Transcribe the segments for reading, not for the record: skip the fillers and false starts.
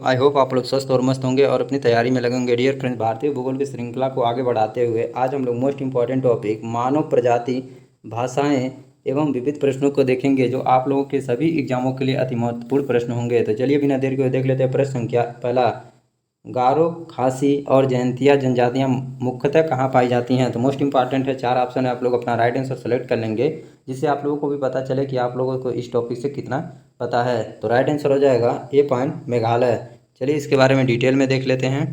I hope आप लोग स्वस्थ और मस्त होंगे और अपनी तैयारी में लगेंगे। डियर फ्रेंड्स, भारतीय भूगोल की श्रृंखला को आगे बढ़ाते हुए आज हम लोग मोस्ट इंपॉर्टेंट टॉपिक मानव प्रजाति, भाषाएं एवं विविध प्रश्नों को देखेंगे, जो आप लोगों के सभी एग्जामों के लिए अति महत्वपूर्ण प्रश्न होंगे। तो चलिए बिना देर के देख लेते हैं प्रश्न संख्या पहला। गारो, खासी और जयंतिया जनजातियाँ मुख्यतः कहाँ पाई जाती हैं? तो मोस्ट इंपॉर्टेंट है, 4 ऑप्शन है, आप लोग अपना राइट आंसर सेलेक्ट कर लेंगे, जिससे आप लोगों को भी पता चले कि आप लोगों को इस टॉपिक से कितना पता है। तो राइट आंसर हो जाएगा ए पॉइंट मेघालय। चलिए इसके बारे में डिटेल में देख लेते हैं।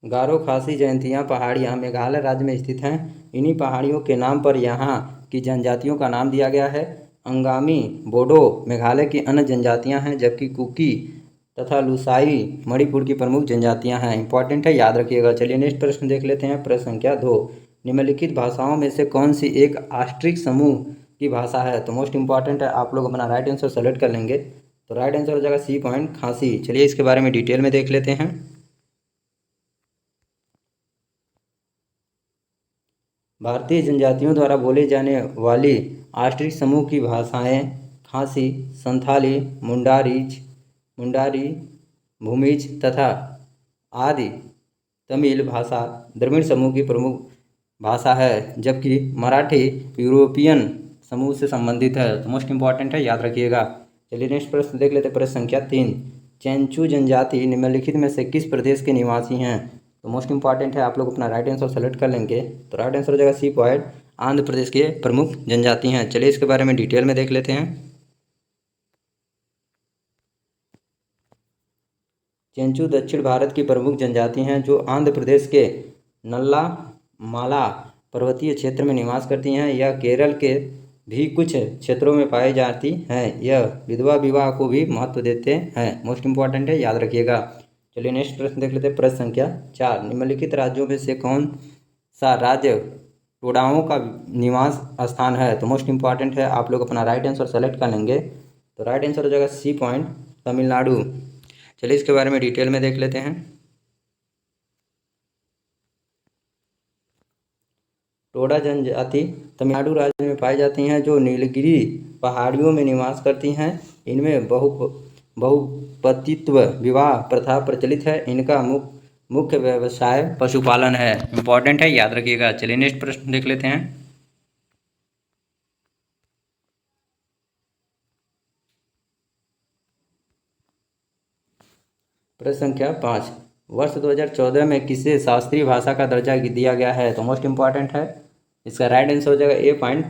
गारो, खासी, जयंतिया पहाड़ियाँ मेघालय राज्य में स्थित हैं। इन्हीं पहाड़ियों के नाम पर यहाँ की जनजातियों का नाम दिया गया है। अंगामी, बोडो मेघालय की अन्य जनजातियाँ हैं, जबकि कुकी तथा लुसाई मणिपुर की प्रमुख जनजातियाँ हैं। इंपॉर्टेंट है, याद रखिएगा। चलिए नेक्स्ट प्रश्न देख लेते हैं। प्रश्न संख्या 2। निम्नलिखित भाषाओं में से कौन सी एक आष्ट्रिक समूह की भाषा है? तो मोस्ट इंपॉर्टेंट है, आप लोग अपना राइट आंसर सेलेक्ट कर लेंगे। तो राइट आंसर हो जाएगा सी पॉइंट खासी। चलिए इसके बारे में डिटेल में देख लेते हैं। भारतीय जनजातियों द्वारा बोले जाने वाली आष्ट्रिक समूह की भाषाएं खासी, संथाली, मुंडारी, भूमिज तथा आदि तमिल भाषा द्रविड़ समूह की प्रमुख भाषा है, जबकि मराठी यूरोपियन समूह से संबंधित है। तो मोस्ट इंपॉर्टेंट है, याद रखिएगा। चलिए नेक्स्ट प्रश्न देख लेते हैं। प्रश्न संख्या 3। चेंचू जनजाति निम्नलिखित में से किस प्रदेश के निवासी हैं? तो मोस्ट इंपॉर्टेंट है, आप लोग अपना राइट आंसर सेलेक्ट कर लेंगे। तो राइट आंसर हो जाएगा सी पॉइंट आंध्र प्रदेश के प्रमुख जनजाति हैं। चलिए इसके बारे में डिटेल में देख लेते हैं। चेंचू दक्षिण भारत की प्रमुख जनजाति हैं, जो आंध्र प्रदेश के नल्ला माला पर्वतीय क्षेत्र में निवास करती हैं। यह केरल के भी कुछ क्षेत्रों में पाई जाती हैं। यह विधवा विवाह को भी महत्व देते हैं। मोस्ट इंपॉर्टेंट है, याद रखिएगा। चलिए नेक्स्ट प्रश्न देख लेते हैं। प्रश्न संख्या 4। निम्नलिखित राज्यों में से कौन सा राज्य टोडाओं का निवास स्थान है? तो मोस्ट इंपॉर्टेंट है, आप लोग अपना राइट आंसर सेलेक्ट कर लेंगे। तो राइट आंसर हो जाएगा सी पॉइंट तमिलनाडु। चलिए इसके बारे में डिटेल में देख लेते हैं। टोडा जनजाति तमिलनाडु राज्य में पाई जाती हैं, जो नीलगिरी पहाड़ियों में निवास करती हैं। इनमें बहुपतित्व विवाह प्रथा प्रचलित है। इनका मुख्य व्यवसाय पशुपालन है। इंपॉर्टेंट है, याद रखिएगा। चलिए नेक्स्ट प्रश्न देख लेते हैं। प्रश्न संख्या 5। वर्ष 2014 में किसे शास्त्रीय भाषा का दर्जा दिया गया है? तो मोस्ट इंपॉर्टेंट है, इसका राइट आंसर हो जाएगा ए पॉइंट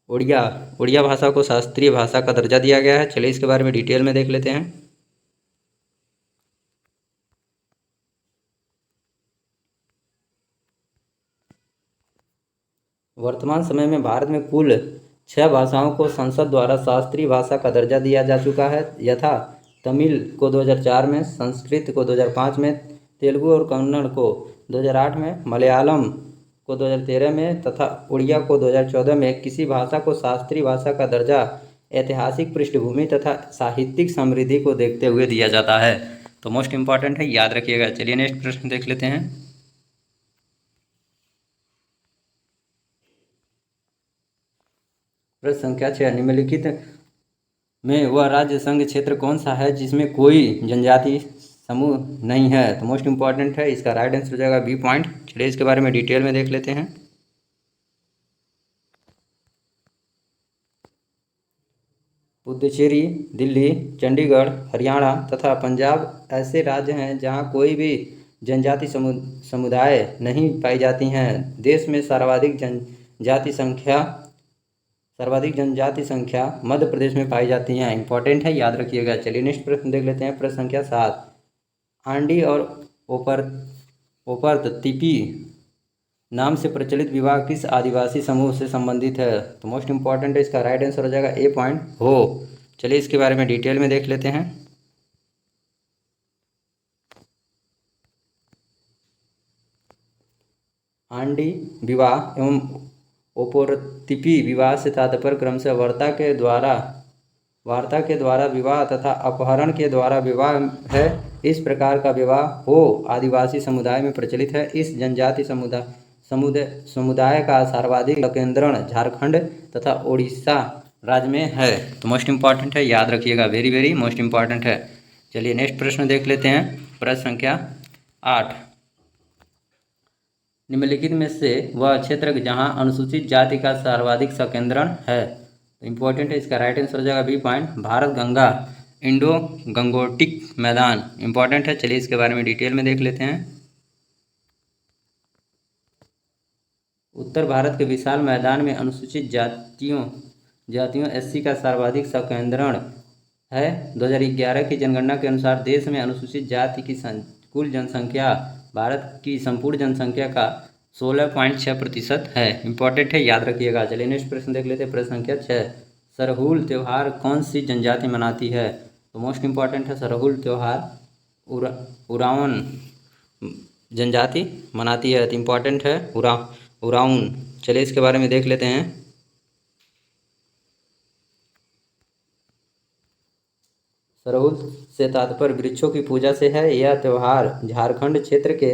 उड़िया भाषा को शास्त्रीय भाषा का दर्जा दिया गया है। चलिए इसके बारे में डिटेल में देख लेते हैं। वर्तमान समय में भारत में कुल 6 भाषाओं को संसद द्वारा शास्त्रीय भाषा का दर्जा दिया जा चुका है, यथा तमिल को 2004 में, संस्कृत को 2005 में, तेलुगु और कन्नड़ को 2008 में, मलयालम को 2013 में तथा उड़िया को 2014 में। किसी भाषा को शास्त्रीय भाषा का दर्जा ऐतिहासिक पृष्ठभूमि तथा साहित्यिक समृद्धि को देखते हुए दिया जाता है। तो मोस्ट इंपॉर्टेंट है, याद रखिएगा। चलिए नेक्स्ट प्रश्न देख लेते हैं। प्रश्न संख्या 6। निम्नलिखित में वह राज्य संघ क्षेत्र कौन सा है जिसमें कोई जनजाति समूह नहीं है? तो मोस्ट इंपॉर्टेंट है, इसका राइट आंसर हो जाएगा बी पॉइंट। चलिए इसके बारे में डिटेल में देख लेते हैं। पुडुचेरी, दिल्ली, चंडीगढ़, हरियाणा तथा पंजाब ऐसे राज्य हैं जहां कोई भी जनजाति समुदाय नहीं पाई जाती हैं। देश में सर्वाधिक जनजाति संख्या मध्य प्रदेश में पाई जाती हैं। इंपॉर्टेंट है, याद रखिएगा। चलिए नेक्स्ट प्रश्न देख लेते हैं। प्रश्न संख्या 7। आंडी और ओपर्त तिपी नाम से प्रचलित विवाह किस आदिवासी समूह से संबंधित है? तो मोस्ट इंपॉर्टेंट है, इसका राइट आंसर हो जाएगा ए पॉइंट हो। चलिए इसके बारे में डिटेल में देख लेते हैं। आंडी विवाह एवं ओपोरतिपी विवाह से तात्पर्य क्रमशः वार्ता के द्वारा विवाह तथा अपहरण के द्वारा विवाह है। इस प्रकार का विवाह हो आदिवासी समुदाय में प्रचलित है। इस जनजाति समुदाय का सर्वाधिक केंद्रण झारखंड तथा उड़ीसा राज्य में है। तो मोस्ट इम्पॉर्टेंट है, याद रखिएगा, वेरी वेरी मोस्ट इम्पॉर्टेंट है। चलिए नेक्स्ट प्रश्न देख लेते हैं। प्रश्न संख्या 8, निम्नलिखित में से वह क्षेत्र जहां अनुसूचित जाति का सर्वाधिक संकेंद्रण है। तो इम्पोर्टेंट है, इसका राइट आंसर हो जाएगा B point, Bharat Ganga Indo Gangetic मैदान। इम्पोर्टेंट है, चलिए इसके बारे में डिटेल में देख लेते हैं। उत्तर भारत के विशाल मैदान में अनुसूचित जातियों एससी का सर्वाधिक संकेंद्रण है। 2011 की जनगणना के अनुसार देश में अनुसूचित जाति की कुल जनसंख्या भारत की संपूर्ण जनसंख्या का 16.6% है। इम्पोर्टेंट है, याद रखिएगा। चलिए नेक्स्ट प्रश्न देख लेते हैं। प्रश्न संख्या 6, सरहुल त्यौहार कौन सी जनजाति मनाती है। तो मोस्ट इम्पॉर्टेंट है, सरहुल त्यौहार उरावन जनजाति मनाती है। तो इम्पॉर्टेंट है उराउन। चलिए इसके बारे में देख लेते हैं। सरहुल से तात्पर्य वृक्षों की पूजा से है। यह त्यौहार झारखंड क्षेत्र के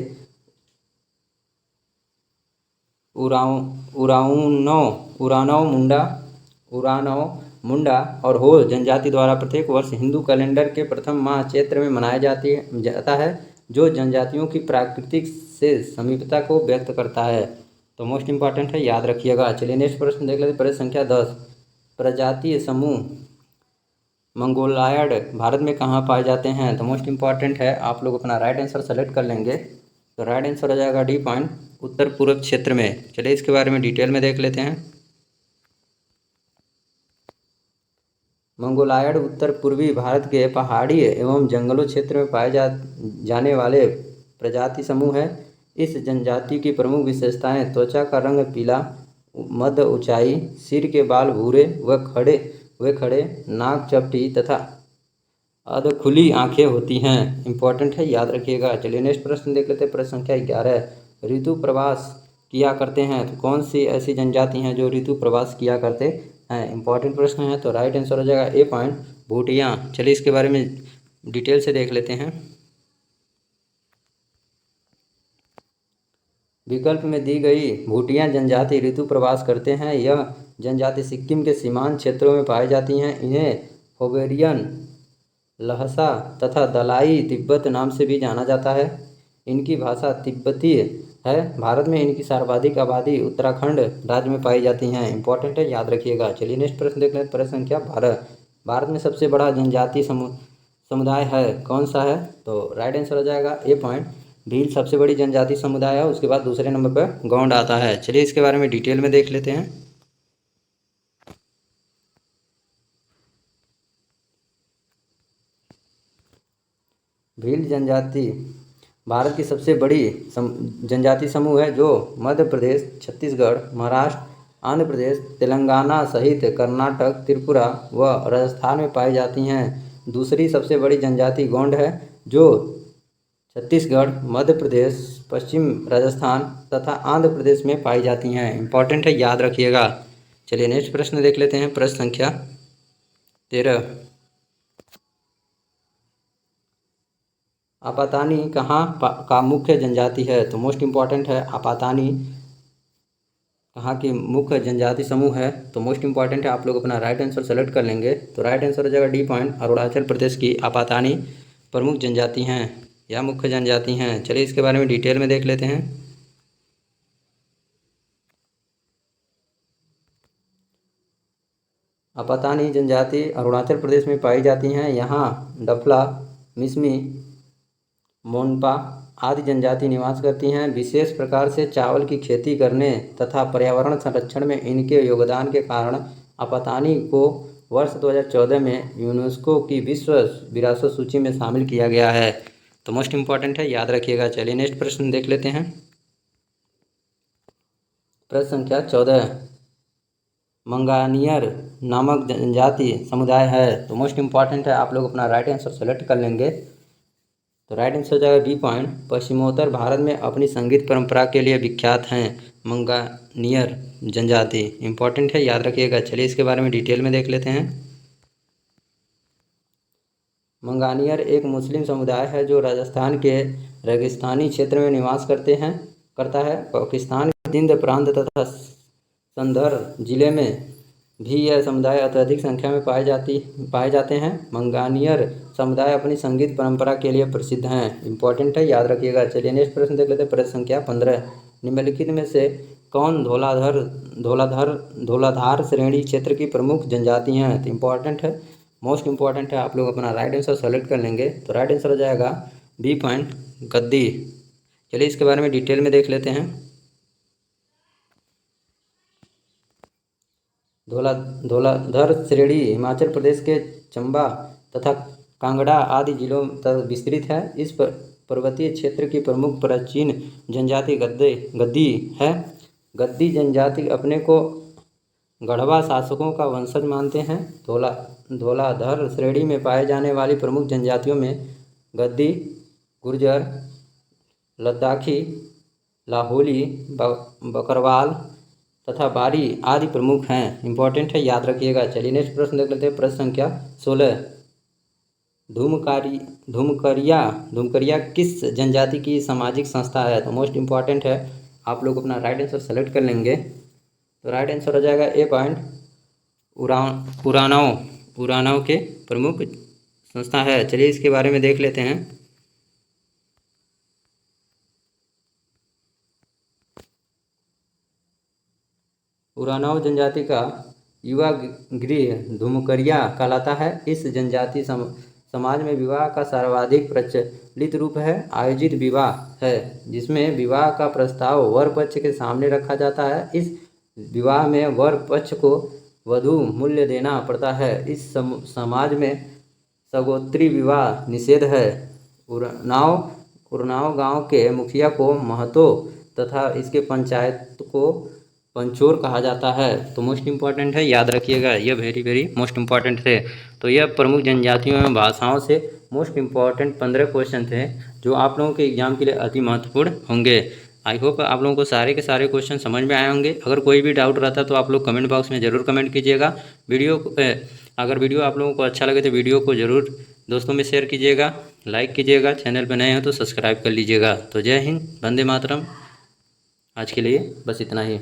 उरांव मुंडा और हो जनजाति द्वारा प्रत्येक वर्ष हिंदू कैलेंडर के प्रथम माह चैत्र में मनाया जाता है, जो जनजातियों की प्राकृतिक से समीपता को व्यक्त करता है। तो मोस्ट इम्पॉर्टेंट है, याद रखिएगा। चलिए नेक्स्ट प्रश्न देख लेते हैं। प्रश्न संख्या 10, प्रजातीय समूह मंगोलायड भारत में कहाँ पाए जाते हैं। तो मोस्ट इम्पॉर्टेंट है, आप लोग अपना राइट आंसर सेलेक्ट कर लेंगे। तो राइट आंसर हो जाएगा डी पॉइंट, उत्तर पूर्व क्षेत्र में। चलिए इसके बारे में डिटेल में देख लेते हैं। मंगोलायड उत्तर पूर्वी भारत के पहाड़ी एवं जंगलों क्षेत्र में पाए जाने वाले प्रजाति समूह है। इस जनजाति की प्रमुख विशेषताएं त्वचा का रंग पीला, मध्य ऊंचाई, सिर के बाल भूरे व खड़े, नाक चपटी तथा अध खुली आंखें होती हैं। इम्पोर्टेंट है, याद रखिएगा। चलिए नेक्स्ट प्रश्न देख लेते हैं। प्रश्न संख्या 11, ऋतु प्रवास किया करते हैं। तो कौन सी ऐसी जनजाति हैं जो ऋतु प्रवास किया करते हैं। इंपॉर्टेंट प्रश्न है। तो राइट आंसर हो जाएगा ए पॉइंट, भूटिया। चलिए इसके बारे में डिटेल से देख लेते हैं। विकल्प में दी गई भूटिया जनजाति ऋतु प्रवास करते हैं। यह जनजाति सिक्किम के सीमांत क्षेत्रों में पाई जाती हैं। इन्हें फोबेरियन, लहसा तथा दलाई तिब्बत नाम से भी जाना जाता है। इनकी भाषा तिब्बती है। भारत में इनकी सर्वाधिक आबादी उत्तराखंड राज्य में पाई जाती हैं। इंपॉर्टेंट है, याद रखिएगा। चलिए नेक्स्ट प्रश्न देख लेते हैं। प्रश्न संख्या 12, भारत में सबसे बड़ा जनजाति समुदाय है कौन सा है। तो राइट आंसर हो जाएगा ए पॉइंट, भील सबसे बड़ी जनजाति समुदाय है। उसके बाद दूसरे नंबर पर गौंड आता है। चलिए इसके बारे में डिटेल में देख लेते हैं। भील जनजाति भारत की सबसे बड़ी जनजाति समूह है, जो मध्य प्रदेश, छत्तीसगढ़, महाराष्ट्र, आंध्र प्रदेश, तेलंगाना सहित कर्नाटक, त्रिपुरा व राजस्थान में पाई जाती हैं। दूसरी सबसे बड़ी जनजाति गोंड है, जो छत्तीसगढ़, मध्य प्रदेश, पश्चिम राजस्थान तथा आंध्र प्रदेश में पाई जाती हैं। इंपॉर्टेंट है, याद रखिएगा। चलिए नेक्स्ट प्रश्न देख लेते हैं। प्रश्न संख्या 13, आपातानी कहाँ का मुख्य जनजाति है। तो मोस्ट इम्पॉर्टेंट है, आपातानी कहाँ की मुख्य जनजाति समूह है। तो मोस्ट इम्पॉर्टेंट है, आप लोग अपना राइट आंसर सेलेक्ट कर लेंगे। तो राइट आंसर हो जाएगा डी पॉइंट, अरुणाचल प्रदेश की आपातानी प्रमुख जनजाति हैं या मुख्य जनजाति हैं। चलिए इसके बारे में डिटेल में देख लेते हैं। आपातानी जनजाति अरुणाचल प्रदेश में पाई जाती हैं। यहाँ डफला, मिसमी, मोनपा आदि जनजाति निवास करती हैं। विशेष प्रकार से चावल की खेती करने तथा पर्यावरण संरक्षण में इनके योगदान के कारण आपातानी को वर्ष 2014 में यूनेस्को की विश्व विरासत सूची में शामिल किया गया है। तो मोस्ट इम्पॉर्टेंट है, याद रखिएगा। चलिए नेक्स्ट प्रश्न देख लेते हैं। प्रश्न संख्या 14, मंगानियर नामक जनजाति समुदाय है। तो मोस्ट इम्पॉर्टेंट है, आप लोग अपना राइट आंसर सेलेक्ट कर लेंगे। तो राइट आंसर हो जाएगा बी पॉइंट, पश्चिमोत्तर भारत में अपनी संगीत परंपरा के लिए विख्यात हैं मंगानियर जनजाति। इंपॉर्टेंट है, याद रखिएगा। चलिए इसके बारे में डिटेल में देख लेते हैं। मंगानियर एक मुस्लिम समुदाय है, जो राजस्थान के रेगिस्तानी क्षेत्र में निवास करता है। पाकिस्तान जिंद प्रांत तथा संदर जिले में भी यह समुदाय अत्यधिक संख्या में पाए जाते हैं। मंगानियर समुदाय अपनी संगीत परंपरा के लिए प्रसिद्ध हैं। इंपॉर्टेंट है, याद रखिएगा। चलिए नेक्स्ट प्रश्न देख लेते हैं। प्रश्न संख्या 15, निम्नलिखित में से कौन धौलाधार श्रेणी क्षेत्र की प्रमुख जनजाति हैं? तो इंपॉर्टेंट है, मोस्ट इंपॉर्टेंट है। आप लोग अपना राइट आंसर सेलेक्ट कर लेंगे तो राइट आंसर हो जाएगा बी पॉइंट, गद्दी। चलिए इसके बारे में डिटेल में देख लेते हैं। धौलाधर श्रेणी हिमाचल प्रदेश के चंबा तथा कांगड़ा आदि जिलों तक विस्तृत है। इस पर्वतीय क्षेत्र की प्रमुख प्राचीन जनजाति गद्दी है। गद्दी जनजाति अपने को गढ़वा शासकों का वंशज मानते हैं। धौलाधर श्रेणी में पाए जाने वाली प्रमुख जनजातियों में गद्दी, गुर्जर, लद्दाखी, लाहौली, बकरवाल तथा बारी आदि प्रमुख हैं। इंपॉर्टेंट है, याद रखिएगा। चलिए नेक्स्ट प्रश्न देख लेते हैं। प्रश्न संख्या 16, धूमकरिया किस जनजाति की सामाजिक संस्था है? तो मोस्ट इंपॉर्टेंट है, आप लोग अपना राइट आंसर सेलेक्ट कर लेंगे तो राइट आंसर हो जाएगा ए पॉइंट, उरांव के प्रमुख संस्था है। चलिए इसके बारे में देख लेते हैं। उरांव जनजाति का युवा गृह धूमकरिया कहलाता है। इस जनजाति समाज में विवाह का सर्वाधिक प्रचलित रूप है आयोजित विवाह है, जिसमें विवाह का प्रस्ताव वर पक्ष के सामने रखा जाता है। इस विवाह में वर पक्ष को वधू मूल्य देना पड़ता है। इस समाज में सगोत्री विवाह निषेध है। उरांव गांव के मुखिया को महतो तथा इसके पंचायत को पंचोर कहा जाता है। तो मोस्ट इंपॉर्टेंट है, याद रखिएगा। यह वेरी मोस्ट इंपॉर्टेंट थे। तो यह प्रमुख जनजातियों एवं भाषाओं से मोस्ट इंपॉर्टेंट 15 क्वेश्चन थे जो आप लोगों के एग्जाम के लिए अति महत्वपूर्ण होंगे। आई होप आप लोगों को सारे के सारे क्वेश्चन समझ में आए होंगे। अगर कोई भी डाउट रहता तो आप लोग कमेंट बॉक्स में ज़रूर कमेंट कीजिएगा। अगर वीडियो आप लोगों को अच्छा लगे तो वीडियो को ज़रूर दोस्तों में शेयर कीजिएगा, लाइक कीजिएगा। चैनल पर नए हो तो सब्सक्राइब कर लीजिएगा। तो जय हिंद, वंदे मातरम। आज के लिए बस इतना ही।